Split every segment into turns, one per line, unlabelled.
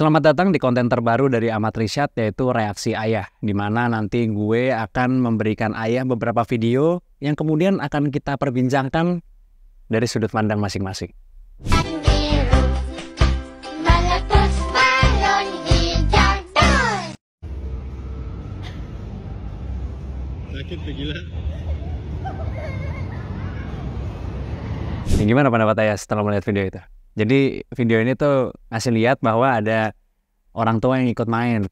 Selamat datang di konten terbaru dari Amat Risyad, yaitu Reaksi Ayah, di mana nanti gue akan memberikan ayah beberapa video yang kemudian akan kita perbincangkan dari sudut pandang masing-masing.
Sakit tuh gila.
Gimana pendapat ayah setelah melihat video itu? Jadi video ini tuh ngasih lihat bahwa ada orang tua yang ikut main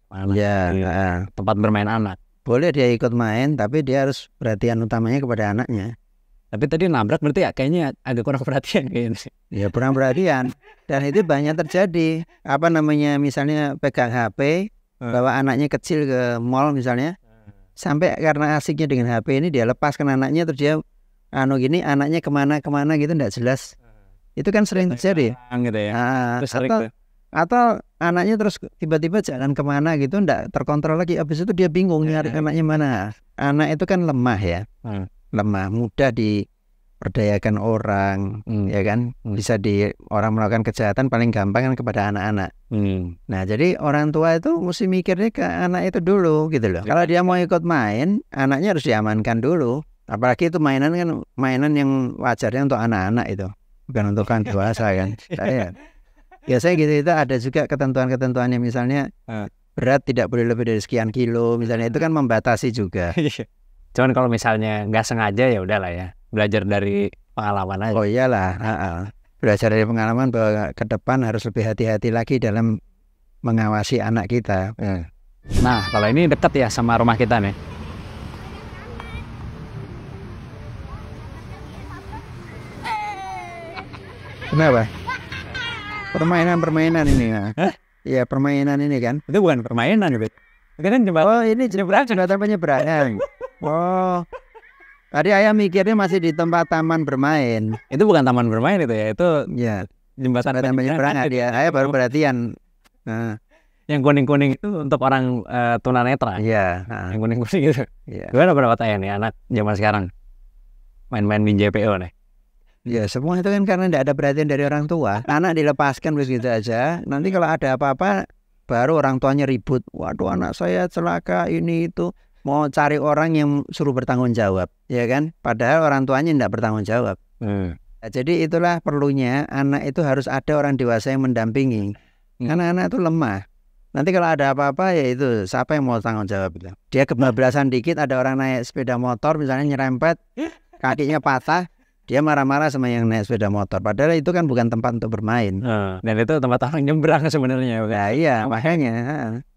tempat bermain anak.
Boleh dia ikut main, tapi dia harus perhatian utamanya kepada anaknya.
Tapi tadi nabrak berarti ya kayaknya agak kurang perhatian kayaknya.
Ya kurang perhatian. Dan itu banyak terjadi. Misalnya pegang HP, bawa anaknya kecil ke mall misalnya. Sampai karena asiknya dengan HP ini dia lepaskan anaknya, terus dia anaknya kemana-kemana gitu nggak jelas. Itu kan sering terjadi.
Gitu ya.
Atau anaknya terus tiba-tiba jalan kemana gitu nggak terkontrol lagi. Habis itu dia bingung nyari anaknya mana. Anak itu kan lemah ya. Lemah, mudah diperdayakan orang, ya kan? Bisa orang melakukan kejahatan paling gampang kan kepada anak-anak. Nah, jadi orang tua itu mesti mikirnya ke anak itu dulu gitu loh. Kalau dia mau ikut main, anaknya harus diamankan dulu. Apalagi itu mainan kan mainan yang wajarnya untuk anak-anak itu, bukan untuk kan dewasa kan. Biasanya gitu itu ada juga ketentuan-ketentuannya, misalnya berat tidak boleh lebih dari sekian kilo misalnya, itu kan membatasi juga.
Cuman kalau misalnya nggak sengaja ya udahlah ya, belajar dari pengalaman aja.
Oh iyalah, belajar dari pengalaman bahwa ke depan harus lebih hati-hati lagi dalam mengawasi anak kita.
Nah, kalau ini dekat ya sama rumah kita nih.
Kenapa? Permainan ini ya. Iya, permainan ini kan.
Itu bukan permainan gitu. Kan
Oh, ini jembatan penyeberangan. Oh. Tadi ayah mikirnya masih di tempat taman bermain.
Itu bukan taman bermain itu ya, itu
ya
jembatan
penyeberangan dia. Ayah baru perhatian. Nah,
yang kuning-kuning itu untuk orang tunanetra.
Iya,
yang kuning-kuning itu.
Iya.
Gimana pendapat ayah nih anak zaman sekarang main-main di JPO nih?
Ya semua itu kan karena tidak ada perhatian dari orang tua. Anak dilepaskan begitu aja. Nanti kalau ada apa-apa baru orang tuanya ribut. Waduh, anak saya celaka ini itu. Mau cari orang yang suruh bertanggung jawab, ya kan? Padahal orang tuanya tidak bertanggung jawab. Nah, jadi itulah perlunya anak itu harus ada orang dewasa yang mendampingi. Karena anak itu lemah. Nanti kalau ada apa-apa ya itu siapa yang mau tanggung jawab itu? Dia kebablasan dikit, ada orang naik sepeda motor misalnya nyerempet, kakinya patah. Dia marah-marah sama yang naik sepeda motor. Padahal itu kan bukan tempat untuk bermain.
Dan itu tempat orang nyebrang sebenarnya.
Nah iya, makanya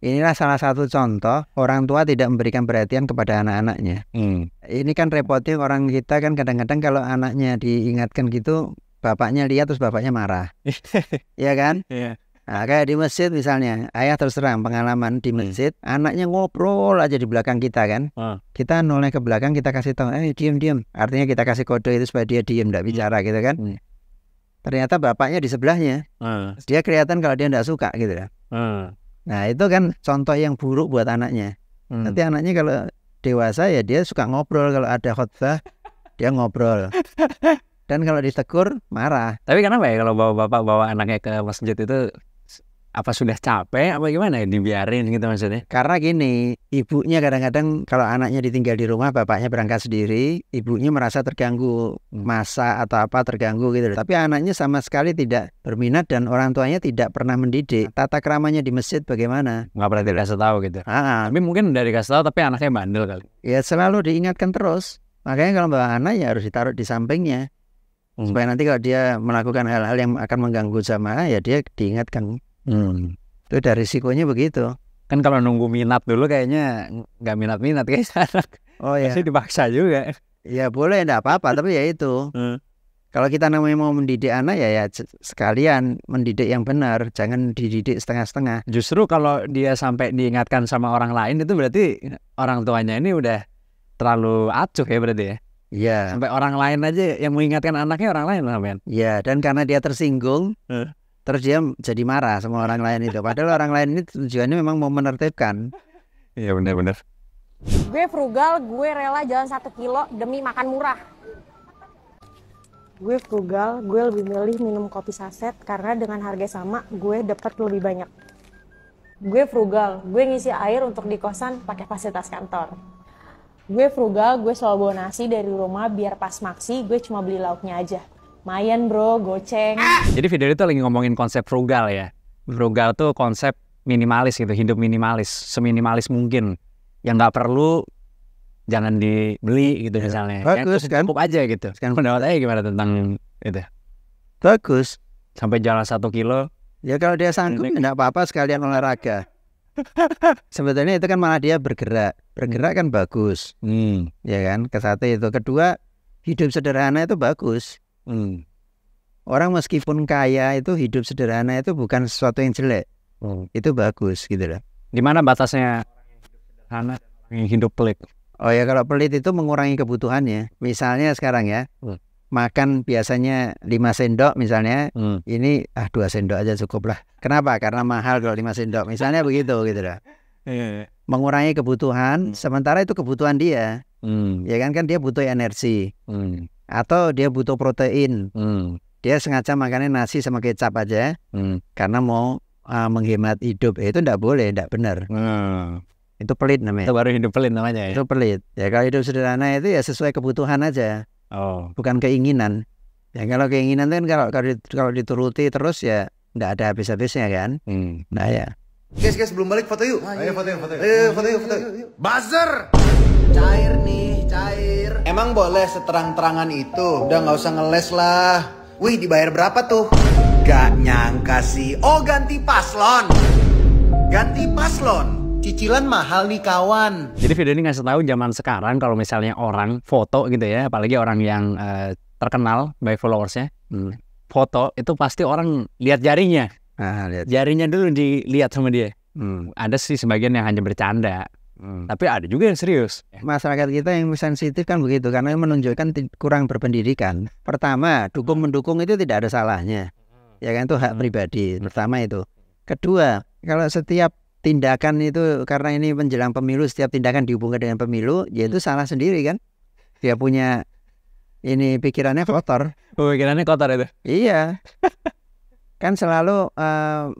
inilah salah satu contoh orang tua tidak memberikan perhatian kepada anak-anaknya. Ini kan repotnya orang kita kan kadang-kadang kalau anaknya diingatkan gitu, bapaknya lihat terus bapaknya marah. Iya kan?
Iya.
Nah, kayak di masjid misalnya, ayah terus terang pengalaman di masjid, anaknya ngobrol aja di belakang kita kan. Kita noleh ke belakang, kita kasih tahu, diam. Artinya kita kasih kode itu supaya dia diam, tidak bicara gitu kan. Ternyata bapaknya di sebelahnya, dia kelihatan kalau dia tidak suka gitu kan. Nah itu kan contoh yang buruk buat anaknya. Nanti anaknya kalau dewasa ya dia suka ngobrol, kalau ada khotbah dia ngobrol. Dan kalau ditegur marah.
Tapi kenapa ya kalau bapak bawa anaknya ke masjid itu, apa sudah capek apa gimana ya dibiarin gitu maksudnya?
Karena gini, ibunya kadang-kadang kalau anaknya ditinggal di rumah, bapaknya berangkat sendiri, ibunya merasa terganggu, masa atau apa terganggu gitu. Tapi anaknya sama sekali tidak berminat dan orang tuanya tidak pernah mendidik. Tata keramanya di masjid bagaimana?
Nggak pernah dikasih tahu gitu. Tapi mungkin dari dikasih tahu tapi anaknya bandel kali.
Ya selalu diingatkan terus. Makanya kalau bawa anak ya harus ditaruh di sampingnya. Supaya nanti kalau dia melakukan hal-hal yang akan mengganggu jamaah ya dia diingatkan. Itu dari risikonya begitu.
Kan kalau nunggu minat dulu kayaknya nggak minat-minat guys anak.
Oh ya.
Pasti dipaksa juga.
Ya boleh, enggak apa-apa, tapi ya itu. Kalau kita namanya mau mendidik anak ya sekalian mendidik yang benar, jangan dididik setengah-setengah.
Justru kalau dia sampai diingatkan sama orang lain itu berarti orang tuanya ini udah terlalu acuh ya berarti ya.
Iya.
Sampai orang lain aja yang mengingatkan anaknya orang lain lah men.
Iya, dan karena dia tersinggung, terus dia jadi marah sama orang lain itu. Padahal orang lain ini tujuannya memang mau menertibkan.
Iya benar-benar.
Gue frugal, gue rela jalan 1 kilo demi makan murah. Gue frugal, gue lebih milih minum kopi saset karena dengan harga sama gue dapat lebih banyak. Gue frugal, gue ngisi air untuk di kosan pakai fasilitas kantor. Gue frugal, gue selalu bawa nasi dari rumah biar pas maksi gue cuma beli lauknya aja. Mayan bro, goceng.
Jadi video itu lagi ngomongin konsep frugal ya. Frugal tuh konsep minimalis gitu, hidup minimalis, seminimalis mungkin. Yang nggak perlu jangan dibeli gitu misalnya.
Bagus kan?
Cukup aja gitu. Sekarang pendapat aja gimana tentang itu?
Bagus.
Sampai jalan 1 kilo.
Ya kalau dia sanggup enggak apa-apa sekalian olahraga. Sebetulnya itu kan malah dia bergerak. Bergerak kan bagus. Ya kan? Ke satu itu. Kedua, hidup sederhana itu bagus. Orang meskipun kaya itu hidup sederhana itu bukan sesuatu yang jelek. Itu bagus gitu loh.
Di mana batasnya sederhana dan orang yang hidup pelit?
Oh ya, kalau pelit itu mengurangi kebutuhannya. Misalnya sekarang ya, makan biasanya 5 sendok misalnya, ini 2 sendok aja cukup lah. Kenapa? Karena mahal kalau 5 sendok. Misalnya begitu gitu loh. Mengurangi kebutuhan, sementara itu kebutuhan dia. Ya kan dia butuh energi. Atau dia butuh protein. Dia sengaja makannya nasi sama kecap aja, karena mau menghemat hidup. Itu enggak boleh, enggak benar. Itu pelit namanya.
Itu baru hidup pelit namanya ya?
Itu pelit. Ya kalau hidup sederhana itu ya sesuai kebutuhan aja. Bukan keinginan. Ya kalau keinginan itu kan kalau dituruti terus ya enggak ada habis-habisnya kan. Nah ya.
Guys, belum balik foto yuk. Ayo foto yuk. Buzzer. Cair nih, cair. Emang boleh seterang-terangan itu? Udah nggak usah ngeles lah. Wih, dibayar berapa tuh? Gak nyangka sih. Oh, ganti paslon. Cicilan mahal nih kawan.
Jadi video ini ngasih tahu zaman sekarang kalau misalnya orang foto gitu ya, apalagi orang yang terkenal by followersnya, foto itu pasti orang lihat jarinya.
Lihat.
Jarinya dulu dilihat sama dia. Ada sih sebagian yang hanya bercanda, tapi ada juga yang serius.
Masyarakat kita yang sensitif kan begitu, karena menunjukkan kurang berpendidikan. Pertama, mendukung itu tidak ada salahnya. Ya kan, itu hak pribadi. Pertama itu. Kedua, kalau setiap tindakan itu karena ini menjelang pemilu, setiap tindakan dihubungkan dengan pemilu, ya itu salah sendiri kan. Dia punya ini pikirannya kotor.
Pikirannya kotor itu.
Iya. Kan selalu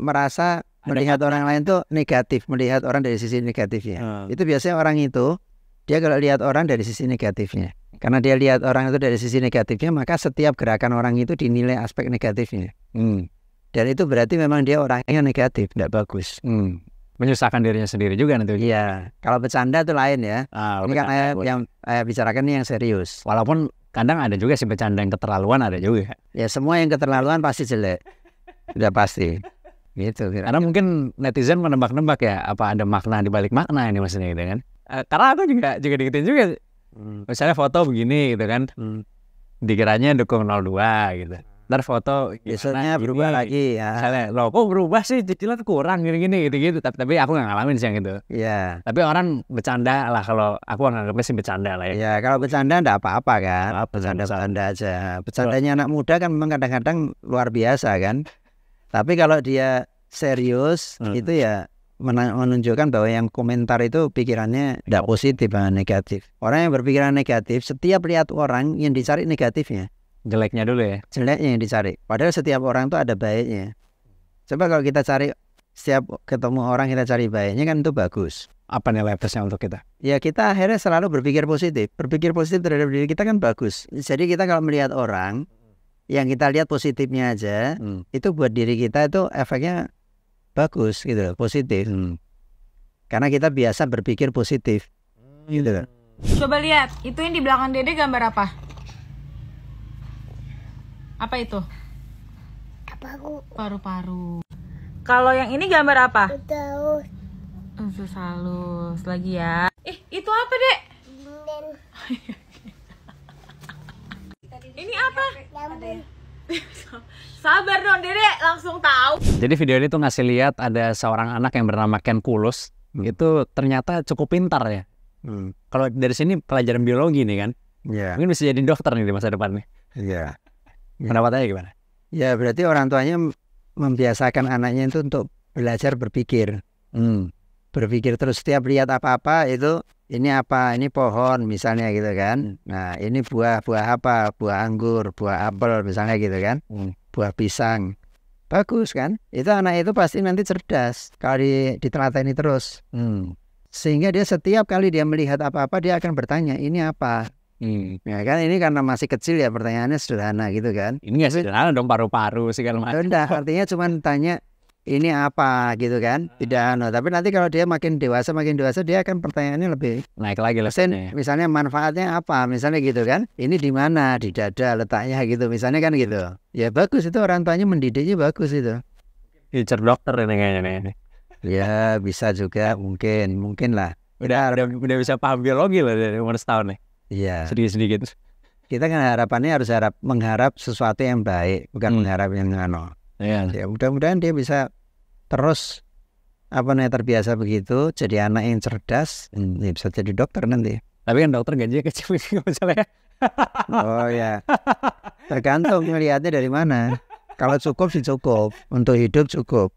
merasa melihat orang lain tuh negatif, melihat orang dari sisi negatifnya. Itu biasanya orang itu, dia kalau lihat orang dari sisi negatifnya. Karena dia lihat orang itu dari sisi negatifnya, maka setiap gerakan orang itu dinilai aspek negatifnya. Dan itu berarti memang dia orangnya negatif, tidak bagus.
Menyusahkan dirinya sendiri juga nanti.
Iya. Kalau bercanda itu lain ya. Ini kan yang bicarakan ini yang serius.
Walaupun kadang ada juga sih bercanda yang keterlaluan, ada juga.
Ya semua yang keterlaluan pasti jelek. Udah pasti. Gitu.
Karena mungkin netizen menebak-nebak ya, apa ada makna di balik makna ini maksudnya gitu kan. Karena aku juga dikitin juga. Misalnya foto begini gitu kan. Dikiranya dukung 02 gitu. Ntar foto
besoknya berubah lagi ya.
Misalnya, loh kok berubah sih, cicilan kurang gini-gini gitu-gitu. Tapi aku nggak ngalamin sih yang gitu.
Iya.
Tapi orang bercanda lah, kalau aku nganggapnya sih bercanda lah ya.
Iya, kalau bercanda enggak apa-apa kan. Bercanda aja. Bercandanya anak muda kan memang kadang-kadang luar biasa kan. Tapi kalau dia serius, itu ya menunjukkan bahwa yang komentar itu pikirannya tidak positif, negatif. Orang yang berpikiran negatif, setiap lihat orang yang dicari negatifnya.
Jeleknya dulu ya.
Jeleknya yang dicari. Padahal setiap orang itu ada baiknya. Coba kalau kita cari, setiap ketemu orang kita cari baiknya kan itu bagus.
Apa nilai plusnya untuk kita?
Ya kita akhirnya selalu berpikir positif. Berpikir positif terhadap diri kita kan bagus. Jadi kita kalau melihat orang, yang kita lihat positifnya aja, itu buat diri kita itu efeknya bagus gitu, positif. Karena kita biasa berpikir positif. Gitu.
Coba lihat, itu yang di belakang Dede gambar apa? Apa itu? Paru-paru. Kalau yang ini gambar apa? Usus halus lagi ya. Itu apa, Dek? Ini apa? Sabar dong, Dede, langsung tahu.
Jadi video ini tuh ngasih lihat ada seorang anak yang bernama Ken Kulus. Itu ternyata cukup pintar ya. Kalau dari sini pelajaran biologi nih kan. Mungkin bisa jadi dokter nih di masa depan nih.
Iya.
Pendapatnya gimana?
Ya berarti orang tuanya membiasakan anaknya itu untuk belajar berpikir. Berpikir terus, setiap lihat apa-apa itu, ini apa, ini pohon misalnya gitu kan. Nah ini buah apa, buah anggur, buah apel misalnya gitu kan. Buah pisang. bagus kan? Itu anak itu pasti nanti cerdas kalau ditelateni terus. Sehingga dia setiap kali dia melihat apa-apa dia akan bertanya ini apa. Ya kan ini karena masih kecil ya pertanyaannya sederhana gitu kan.
Ini nggak sederhana dong, paru-paru segala macam.
Enggak, artinya cuma tanya ini apa gitu kan. Tidak tapi nanti kalau dia makin dewasa dia akan pertanyaannya lebih
naik lagi
levelnya. Misalnya manfaatnya apa misalnya gitu kan. Ini di mana, di dada letaknya gitu misalnya kan gitu. Ya bagus itu orang tuanya mendidiknya bagus itu.
Future dokter ini kayaknya nih.
Ya bisa juga mungkin lah.
Udah bisa paham biologi loh dari umur setahun nih.
Iya.
Sedikit.
Kita kan harapannya harus mengharap sesuatu yang baik, bukan mengharap yang
Iya.
Ya mudah-mudahan dia bisa terus terbiasa begitu, jadi anak yang cerdas, dia bisa jadi dokter nanti.
Tapi kan dokter gajinya kecil misalnya.
Oh ya, tergantung melihatnya dari mana. Kalau cukup sih cukup, untuk hidup cukup.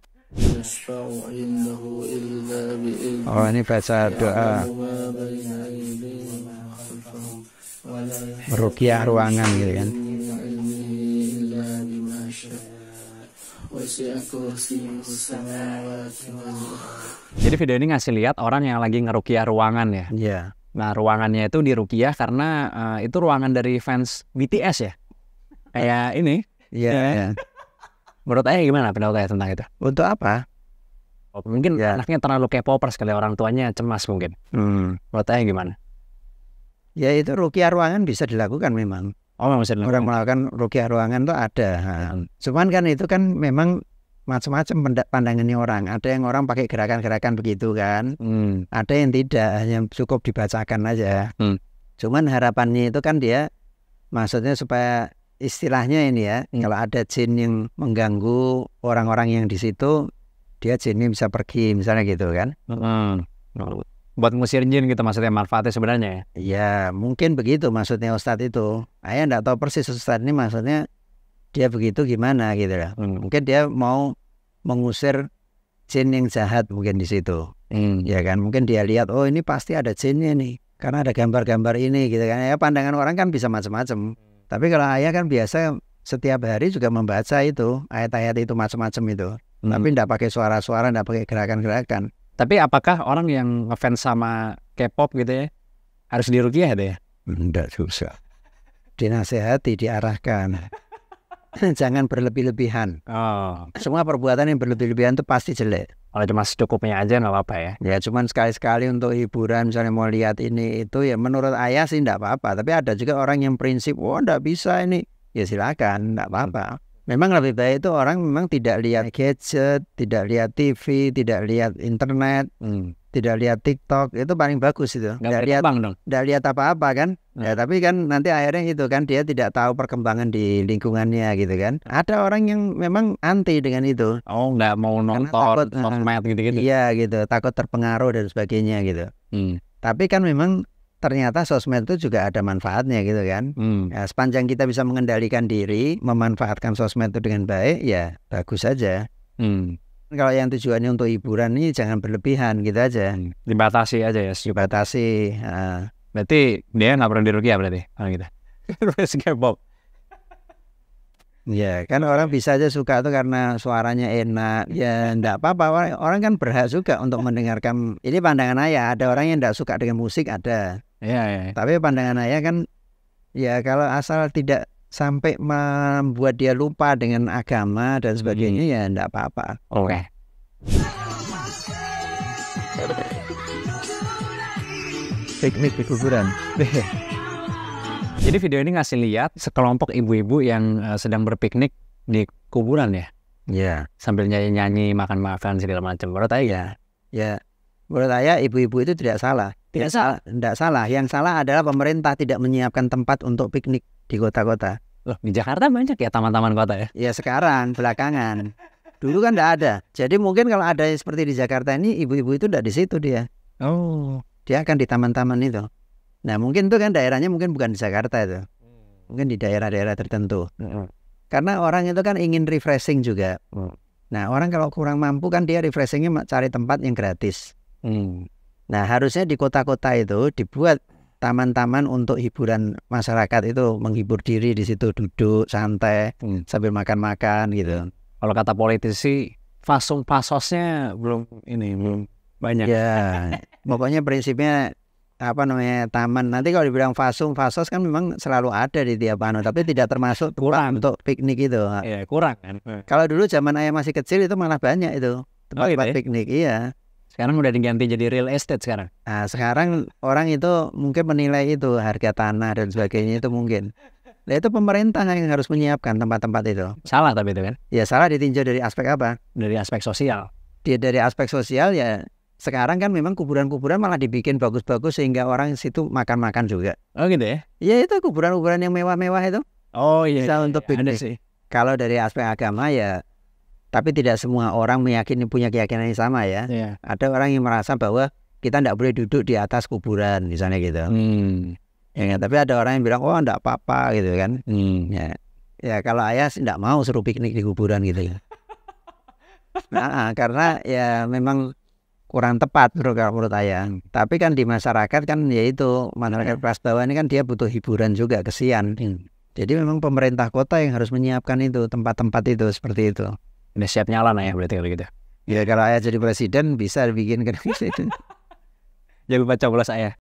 Oh ini baca doa meruqyah ruangan gitu kan.
Jadi video ini ngasih lihat orang yang lagi ngeruqyah ruangan ya.
Iya.
Nah ruangannya itu diruqyah karena itu ruangan dari fans BTS ya. Kayak ini.
Iya.
Menurut Ayah gimana pendapat Ayah tentang itu?
Untuk apa?
Mungkin anaknya terlalu K-popers kali, orang tuanya cemas mungkin. Menurut Ayah gimana?
Ya itu ruqyah ruangan bisa dilakukan memang.
Oh memang bisa dilakukan.
Orang melakukan ruqyah ruangan itu ada. Cuman kan itu kan memang macam-macam pandangannya orang. Ada yang orang pakai gerakan-gerakan begitu kan. Ada yang tidak, hanya cukup dibacakan aja. Cuman harapannya itu kan dia maksudnya supaya istilahnya ini ya, kalau ada jin yang mengganggu orang-orang yang di situ, dia jinnya bisa pergi misalnya gitu kan.
Buat ngusir jin gitu maksudnya, manfaatnya sebenarnya ya?
Ya mungkin begitu maksudnya Ustadz itu. Ayah enggak tahu persis Ustadz ini maksudnya dia begitu gimana gitu lah. Mungkin dia mau mengusir jin yang jahat mungkin di situ. Ya kan, mungkin dia lihat oh ini pasti ada jinnya nih karena ada gambar-gambar ini gitu kan. Ya pandangan orang kan bisa macam-macam. Tapi kalau ayah kan biasa setiap hari juga membaca itu ayat-ayat itu macam-macam itu. Tapi enggak pakai suara-suara, enggak pakai gerakan-gerakan.
Tapi apakah orang yang ngefans sama K-pop gitu ya harus diruqyah deh?
Enggak susah. Dinasehati, diarahkan. Jangan berlebih-lebihan. Semua perbuatan yang berlebih-lebihan itu pasti jelek.
Kalau cuma secukupnya aja nggak apa-apa ya?
Ya cuman sekali-sekali untuk hiburan, misalnya mau lihat ini itu ya menurut ayah sih enggak apa-apa. Tapi ada juga orang yang prinsip, oh enggak bisa ini. Ya silakan, enggak apa-apa. Memang lebih baik itu orang memang tidak lihat gadget, tidak lihat TV, tidak lihat internet, tidak lihat TikTok, itu paling bagus itu. Tidak lihat apa-apa kan. Ya tapi kan nanti akhirnya itu kan dia tidak tahu perkembangan di lingkungannya gitu kan. Ada orang yang memang anti dengan itu.
Oh nggak mau nonton sosmed gitu-gitu.
Iya gitu, takut terpengaruh dan sebagainya gitu. Tapi kan memang ternyata sosmed itu juga ada manfaatnya gitu kan. Ya, sepanjang kita bisa mengendalikan diri, memanfaatkan sosmed itu dengan baik, ya bagus saja. Kalau yang tujuannya untuk hiburan ini jangan berlebihan gitu aja.
Dibatasi aja ya.
Dibatasi.
Berarti dia nggak perlu diruqyah berarti kalau gitu. K-pop.
Ya kan orang bisa aja suka tuh karena suaranya enak. Ya enggak apa-apa, orang kan berhak juga untuk mendengarkan. Ini pandangan ayah, ada orang yang enggak suka dengan musik ada.
Iya.
Tapi pandangan ayah kan ya kalau asal tidak sampai membuat dia lupa dengan agama dan sebagainya ya enggak apa-apa.
Oke.
Piknik di kuburan.
Jadi video ini ngasih lihat sekelompok ibu-ibu yang sedang berpiknik di kuburan ya.
Iya.
Sambil nyanyi-nyanyi, makan-makan segala macam. Menurut ayah?
Ya. Menurut ayah ibu-ibu itu tidak salah. Tidak salah. Yang salah adalah pemerintah tidak menyiapkan tempat untuk piknik di kota-kota.
Loh, di Jakarta banyak ya taman-taman kota ya?
Ya sekarang belakangan. Dulu kan tidak ada. Jadi mungkin kalau ada seperti di Jakarta ini ibu-ibu itu tidak di situ dia.
Oh.
Dia akan di taman-taman itu. Nah mungkin itu kan daerahnya mungkin bukan di Jakarta itu. Mungkin di daerah-daerah tertentu. Karena orang itu kan ingin refreshing juga. Nah orang kalau kurang mampu kan dia refreshingnya cari tempat yang gratis. Nah harusnya di kota-kota itu dibuat taman-taman untuk hiburan masyarakat itu, menghibur diri di situ, duduk santai sambil makan-makan gitu.
Kalau kata politisi, fasum fasosnya belum banyak.
Ya, pokoknya prinsipnya apa namanya taman. Nanti kalau dibilang fasum fasos kan memang selalu ada di tiap tapi tidak termasuk tempat untuk piknik itu.
Iya, kurang kan.
Kalau dulu zaman ayah masih kecil itu malah banyak itu tempat piknik. Iya.
Sekarang udah diganti jadi real estate sekarang.
Nah, sekarang orang itu mungkin menilai itu harga tanah dan sebagainya itu mungkin. Nah, itu pemerintah yang harus menyiapkan tempat-tempat itu.
Salah tapi itu kan.
Ya salah ditinjau dari aspek apa?
Dari aspek sosial.
Dia dari aspek sosial ya. Sekarang kan memang kuburan-kuburan malah dibikin bagus-bagus sehingga orang situ makan-makan juga.
Oh gitu ya?
Ya itu kuburan-kuburan yang mewah-mewah itu.
Oh iya.
Bisa untuk piknik.
Ada sih.
Kalau dari aspek agama ya, tapi tidak semua orang meyakini punya keyakinan yang sama ya.
Iya.
Ada orang yang merasa bahwa kita tidak boleh duduk di atas kuburan misalnya gitu. Ya, tapi ada orang yang bilang oh tidak apa-apa gitu kan. Ya kalau ayah tidak mau suruh piknik di kuburan gitu ya. Nah, karena ya memang kurang tepat menurut ayah. Tapi kan di masyarakat kan ya itu masyarakat kelas bawah ini kan dia butuh hiburan juga, kesian. Jadi memang pemerintah kota yang harus menyiapkan itu tempat-tempat itu seperti itu.
Udah siap nyala ya berarti kalau gitu.
Ya kalau ayah jadi presiden bisa bikin kan gitu.
Jangan lupa coblos ayah.